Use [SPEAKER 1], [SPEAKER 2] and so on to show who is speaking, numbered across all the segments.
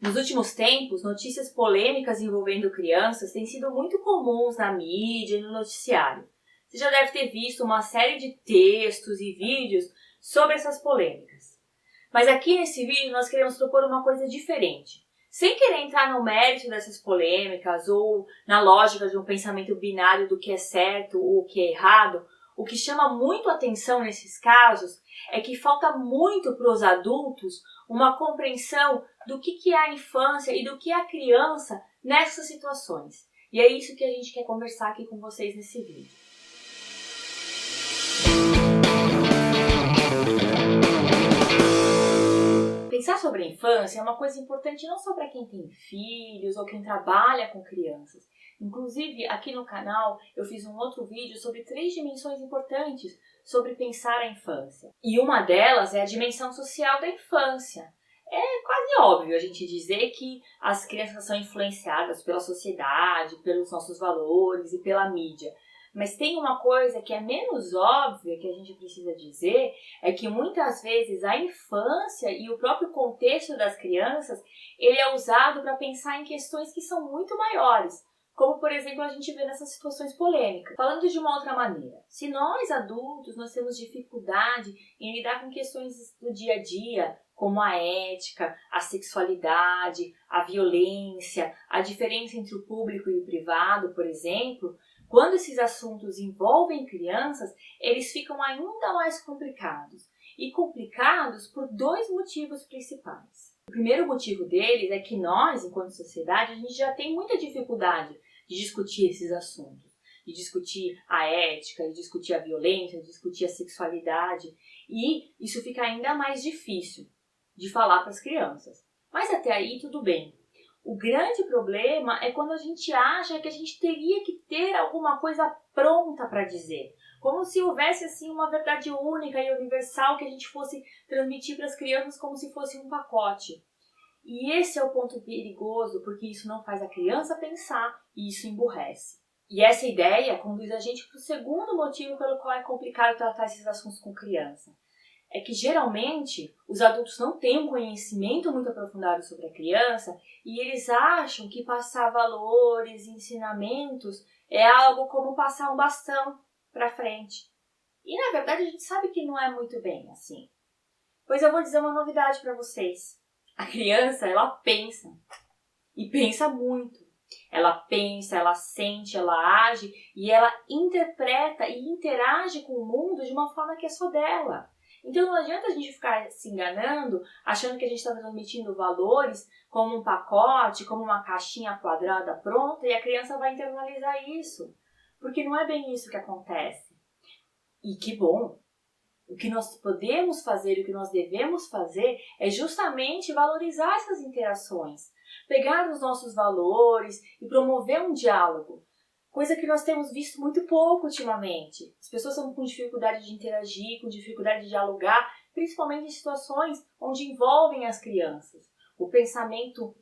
[SPEAKER 1] Nos últimos tempos, notícias polêmicas envolvendo crianças têm sido muito comuns na mídia e no noticiário. Você já deve ter visto uma série de textos e vídeos sobre essas polêmicas. Mas aqui nesse vídeo nós queremos propor uma coisa diferente. Sem querer entrar no mérito dessas polêmicas ou na lógica de um pensamento binário do que é certo ou o que é errado, o que chama muito atenção nesses casos é que falta muito para os adultos uma compreensão do que é a infância e do que é a criança nessas situações. E é isso que a gente quer conversar aqui com vocês nesse vídeo. Pensar sobre a infância é uma coisa importante não só para quem tem filhos ou quem trabalha com crianças. Inclusive, aqui no canal eu fiz um outro vídeo sobre 3 dimensões importantes sobre pensar a infância. E uma delas é a dimensão social da infância. É quase óbvio a gente dizer que as crianças são influenciadas pela sociedade, pelos nossos valores e pela mídia. Mas tem uma coisa que é menos óbvia que a gente precisa dizer, é que muitas vezes a infância e o próprio contexto das crianças, ele é usado para pensar em questões que são muito maiores. Como, por exemplo, a gente vê nessas situações polêmicas. Falando de uma outra maneira, se nós adultos nós temos dificuldade em lidar com questões do dia a dia, como a ética, a sexualidade, a violência, a diferença entre o público e o privado, por exemplo, quando esses assuntos envolvem crianças, eles ficam ainda mais complicados. E complicados por 2 motivos principais. O primeiro motivo deles é que nós, enquanto sociedade, a gente já tem muita dificuldade de discutir esses assuntos. De discutir a ética, de discutir a violência, de discutir a sexualidade. E isso fica ainda mais difícil de falar para as crianças. Mas até aí tudo bem. O grande problema é quando a gente acha que a gente teria que ter alguma coisa pronta para dizer. Como se houvesse assim uma verdade única e universal que a gente fosse transmitir para as crianças como se fosse um pacote. E esse é o ponto perigoso, porque isso não faz a criança pensar e isso emburrece. E essa ideia conduz a gente para o segundo motivo pelo qual é complicado tratar esses assuntos com criança. É que geralmente os adultos não têm um conhecimento muito aprofundado sobre a criança e eles acham que passar valores e ensinamentos é algo como passar um bastão para frente. E na verdade a gente sabe que não é muito bem assim. Pois eu vou dizer uma novidade para vocês. A criança, ela pensa. E pensa muito. Ela pensa, ela sente, ela age e ela interpreta e interage com o mundo de uma forma que é só dela. Então não adianta a gente ficar se enganando, achando que a gente está transmitindo valores como um pacote, como uma caixinha quadrada pronta e a criança vai internalizar isso. Porque não é bem isso que acontece. E que bom! O que nós podemos fazer e o que nós devemos fazer é justamente valorizar essas interações. Pegar os nossos valores e promover um diálogo. Coisa que nós temos visto muito pouco ultimamente. As pessoas estão com dificuldade de interagir, com dificuldade de dialogar, principalmente em situações onde envolvem as crianças. O pensamento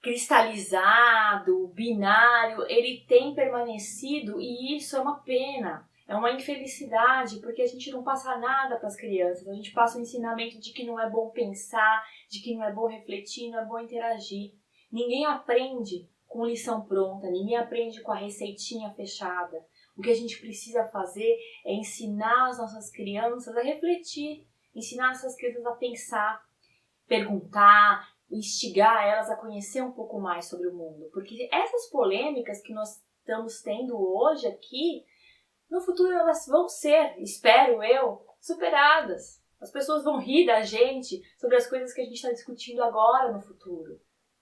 [SPEAKER 1] cristalizado, binário, ele tem permanecido e isso é uma pena. É uma infelicidade, porque a gente não passa nada para as crianças. A gente passa o ensinamento de que não é bom pensar, de que não é bom refletir, não é bom interagir. Ninguém aprende com lição pronta, ninguém aprende com a receitinha fechada. O que a gente precisa fazer é ensinar as nossas crianças a refletir, ensinar essas crianças a pensar, perguntar, instigar elas a conhecer um pouco mais sobre o mundo. Porque essas polêmicas que nós estamos tendo hoje aqui, no futuro elas vão ser, espero eu, superadas. As pessoas vão rir da gente sobre as coisas que a gente está discutindo agora no futuro.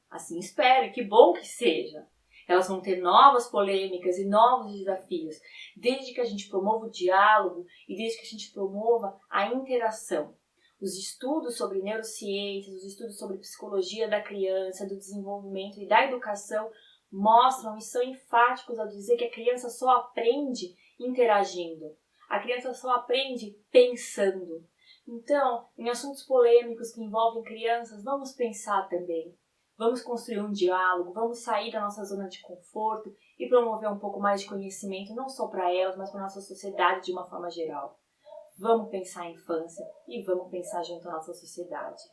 [SPEAKER 1] Assim espero, e que bom que seja. Elas vão ter novas polêmicas e novos desafios, desde que a gente promova o diálogo e desde que a gente promova a interação. Os estudos sobre neurociências, os estudos sobre psicologia da criança, do desenvolvimento e da educação mostram e são enfáticos ao dizer que a criança só aprende interagindo. A criança só aprende pensando. Então, em assuntos polêmicos que envolvem crianças, vamos pensar também. Vamos construir um diálogo, vamos sair da nossa zona de conforto e promover um pouco mais de conhecimento, não só para elas, mas para a nossa sociedade de uma forma geral. Vamos pensar em infância e vamos pensar junto à nossa sociedade.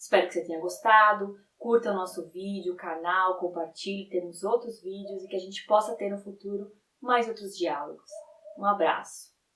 [SPEAKER 1] Espero que você tenha gostado, curta o nosso vídeo, o canal, compartilhe, temos outros vídeos e que a gente possa ter no futuro mais outros diálogos. Um abraço!